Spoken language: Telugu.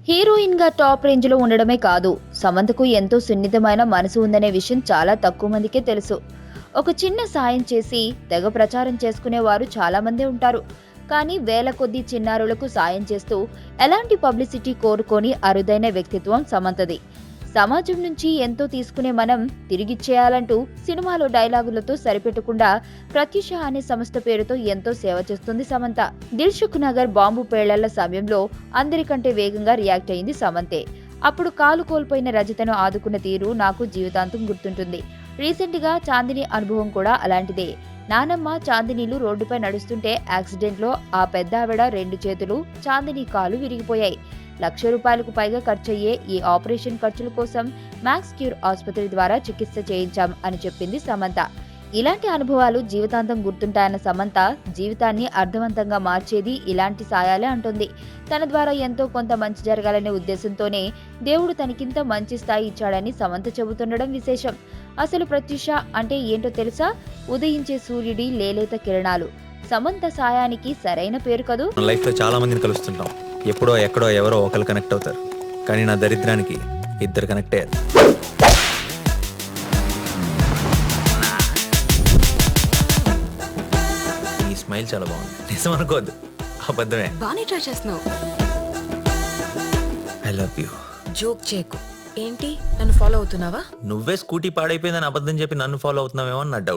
హీరోయిన్ గా టాప్ రేంజ్ లో ఉండడమే కాదు, సమంతకు ఎంతో సున్నితమైన మనసు ఉందనే విషయం చాలా తక్కువ మందికే తెలుసు. ఒక చిన్న సాయం చేసి తెగ ప్రచారం చేసుకునేవారు చాలా మందే ఉంటారు. కానీ వేల కొద్ది చిన్నారులకు సాయం చేస్తూ ఎలాంటి పబ్లిసిటీ కోరుకోని అరుదైన వ్యక్తిత్వం సమంతది. సమాజం నుంచి ఎంతో తీసుకునే మనం తిరిగిచ్చేయాలంటూ సినిమాలో డైలాగులతో సరిపెట్టకుండా ప్రత్యూష అనే సంస్థ పేరుతో ఎంతో సేవ చేస్తుంది సమంత. దిల్సుఖ్ నగర్ బాంబు పేళ్ల సమయంలో అందరికంటే వేగంగా రియాక్ట్ అయింది సమంతే. అప్పుడు కాలు కోల్పోయిన రజితను ఆదుకున్న తీరు నాకు జీవితాంతం గుర్తుంటుంది. రీసెంట్ గా చాందిని అనుభవం కూడా అలాంటిదే. నానమ్మ చాందినీలు రోడ్డుపై నడుస్తుంటే యాక్సిడెంట్లో ఆ పెద్ద ఆవిడ 2 చేతులు, చాందిని కాలు విరిగిపోయాయి. ₹1,00,000కు పైగా ఖర్చయ్యే ఈ ఆపరేషన్ ఖర్చుల కోసం మ్యాక్స్ క్యూర్ ఆసుపత్రి ద్వారా చికిత్స చేయించాం అని చెప్పింది సమంత. ఇలాంటి అనుభవాలు జీవితాంతం గుర్తుంటాయన్న సమంత జీవితాన్ని అర్థవంతంగా మార్చేది ఇలాంటి సాయాలే అంటుంది. తన ద్వారా ఎంతో కొంత మంచి జరగాలనే ఉద్దేశంతోనే దేవుడు తనకింత మంచి స్థాయి ఇచ్చాడని సమంత చెబుతుండడం విశేషం. అసలు ప్రత్యూష అంటే ఏంటో తెలుసా? ఉదయించే సూర్యుడి లేలేత కిరణాలు. సమంత సాయానికి సరైన పేరు కదూ. లైఫ్ లో చాలా మందిని కలుస్తుంటాం. ఎప్పుడో ఎక్కడో ఎవరో ఒకరు కనెక్ట్ అవుతారు. కానీ నా దరిద్రానికి 2 కనెక్ట్ అయ్యారు. ఈ స్మైల్ చాలా బాగుంది. నిజం అనుకోవద్దు, అబద్ధమే. బానే ట్రై చేస్తున్నావు. I love you. జోక్ చేయకు. ఏంటి, నన్ను ఫాలో అవుతున్నావా? నువ్వే స్కూటీ పాడైపోయిందని అబద్ధం చెప్పి నన్ను ఫాలో అవుతున్నావేమో అని నా డౌట్.